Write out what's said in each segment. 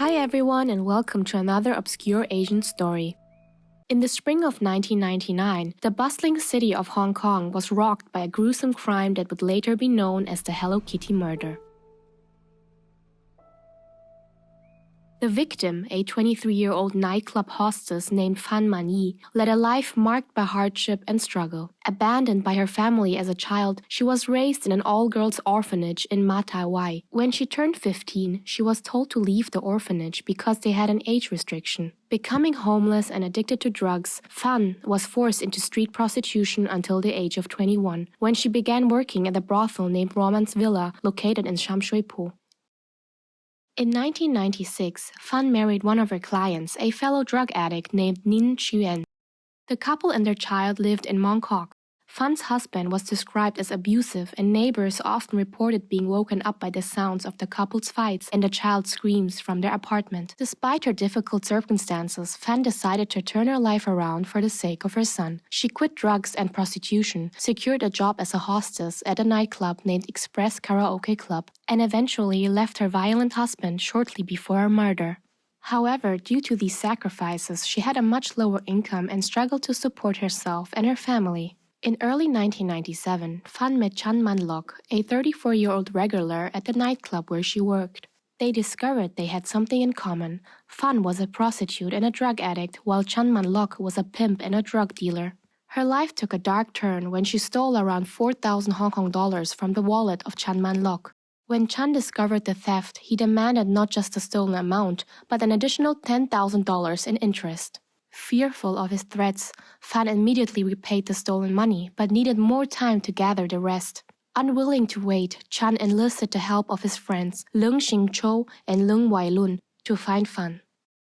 Hi everyone and welcome to another obscure Asian story. In the spring of 1999, the bustling city of Hong Kong was rocked by a gruesome crime that would later be known as the Hello Kitty murder. The victim, a 23-year-old nightclub hostess named Fan Man-yee, led a life marked by hardship and struggle. Abandoned by her family as a child, she was raised in an all-girls orphanage in Ma Tai Wai. When she turned 15, she was told to leave the orphanage because they had an age restriction. Becoming homeless and addicted to drugs, Fan was forced into street prostitution until the age of 21, when she began working at a brothel named Romance Villa, located in Sham Shui Po. In 1996, Fan married one of her clients, a fellow drug addict named Nin Chuyen. The couple and their child lived in Mongkok. Fan's husband was described as abusive, and neighbors often reported being woken up by the sounds of the couple's fights and the child's screams from their apartment. Despite her difficult circumstances, Fan decided to turn her life around for the sake of her son. She quit drugs and prostitution, secured a job as a hostess at a nightclub named Express Karaoke Club, and eventually left her violent husband shortly before her murder. However, due to these sacrifices, she had a much lower income and struggled to support herself and her family. In early 1997, Fan met Chan Man-lok, a 34-year-old regular at the nightclub where she worked. They discovered they had something in common. Fan was a prostitute and a drug addict, while Chan Man-lok was a pimp and a drug dealer. Her life took a dark turn when she stole around 4,000 Hong Kong dollars from the wallet of Chan Man-lok. When Chan discovered the theft, he demanded not just the stolen amount, but an additional $10,000 in interest. Fearful of his threats, Fan immediately repaid the stolen money, but needed more time to gather the rest. Unwilling to wait, Chan enlisted the help of his friends Leung Xing-chou and Leung Wai-lun to find Fan.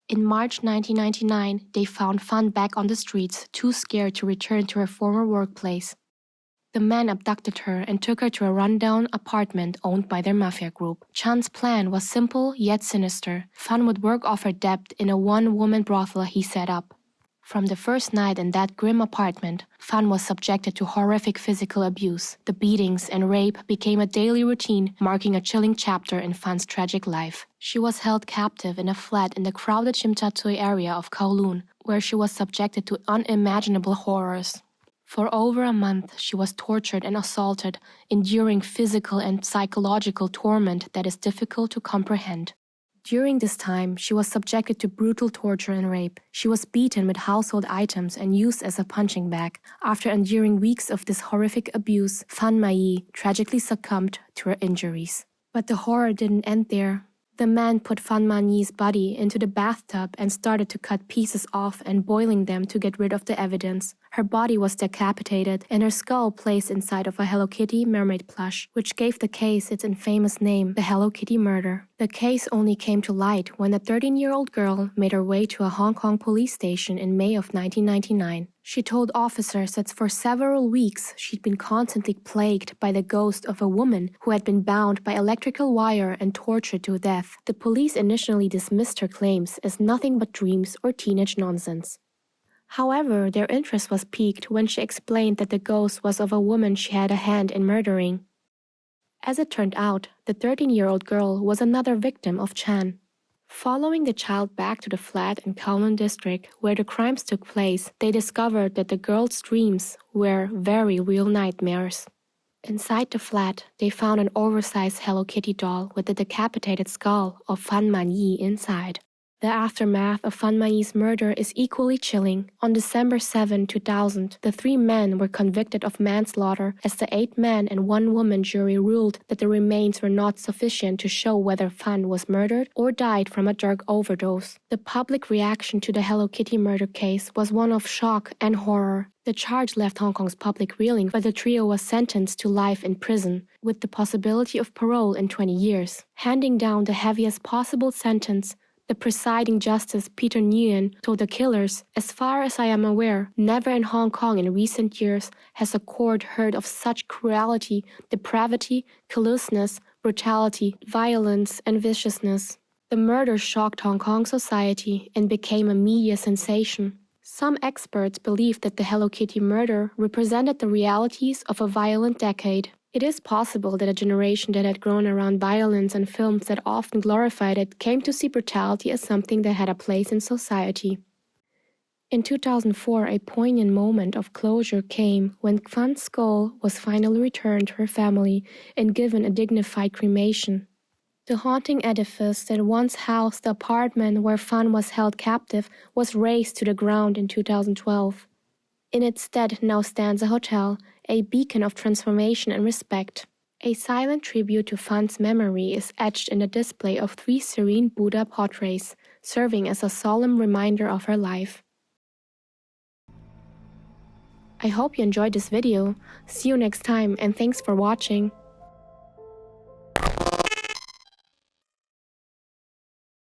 In March 1999, they found Fan back on the streets, too scared to return to her former workplace. The men abducted her and took her to a rundown apartment owned by their mafia group. Chan's plan was simple yet sinister. Fan would work off her debt in a one-woman brothel he set up. From the first night in that grim apartment, Fan was subjected to horrific physical abuse. The beatings and rape became a daily routine, marking a chilling chapter in Fan's tragic life. She was held captive in a flat in the crowded Shim Cha Tsui area of Kowloon, where she was subjected to unimaginable horrors. For over a month, she was tortured and assaulted, enduring physical and psychological torment that is difficult to comprehend. During this time, she was subjected to brutal torture and rape. She was beaten with household items and used as a punching bag. After enduring weeks of this horrific abuse, Fan Man-yee tragically succumbed to her injuries. But the horror didn't end there. The man put Fan Man-yee's body into the bathtub and started to cut pieces off and boiling them to get rid of the evidence. Her body was decapitated and her skull placed inside of a Hello Kitty mermaid plush, which gave the case its infamous name, the Hello Kitty murder. The case only came to light when a 13-year-old girl made her way to a Hong Kong police station in May of 1999. She told officers that for several weeks she'd been constantly plagued by the ghost of a woman who had been bound by electrical wire and tortured to death. The police initially dismissed her claims as nothing but dreams or teenage nonsense. However, their interest was piqued when she explained that the ghost was of a woman she had a hand in murdering. As it turned out, the 13-year-old girl was another victim of Chan. Following the child back to the flat in Kowloon district where the crimes took place, they discovered that the girl's dreams were very real nightmares. Inside the flat, they found an oversized Hello Kitty doll with the decapitated skull of Fan Man-yee inside. The aftermath of Fan Man-yee's murder is equally chilling. On December 7, 2000, the 3 men were convicted of manslaughter as the 8-man and 1-woman jury ruled that the remains were not sufficient to show whether Fan was murdered or died from a drug overdose. The public reaction to the Hello Kitty murder case was one of shock and horror. The charge left Hong Kong's public reeling, but the trio was sentenced to life in prison, with the possibility of parole in 20 years. Handing down the heaviest possible sentence, the presiding justice Peter Nguyen told the killers, "As far as I am aware, never in Hong Kong in recent years has a court heard of such cruelty, depravity, callousness, brutality, violence, and viciousness." The murder shocked Hong Kong society and became a media sensation. Some experts believe that the Hello Kitty murder represented the realities of a violent decade. It is possible that a generation that had grown around violence and films that often glorified it came to see brutality as something that had a place in society. In 2004, a poignant moment of closure came when Fan's skull was finally returned to her family and given a dignified cremation. The haunting edifice that once housed the apartment where Fan was held captive was razed to the ground in 2012. In its stead now stands a hotel, a beacon of transformation and respect. A silent tribute to Fan's memory is etched in the display of 3 serene Buddha portraits, serving as a solemn reminder of her life. I hope you enjoyed this video. See you next time and thanks for watching.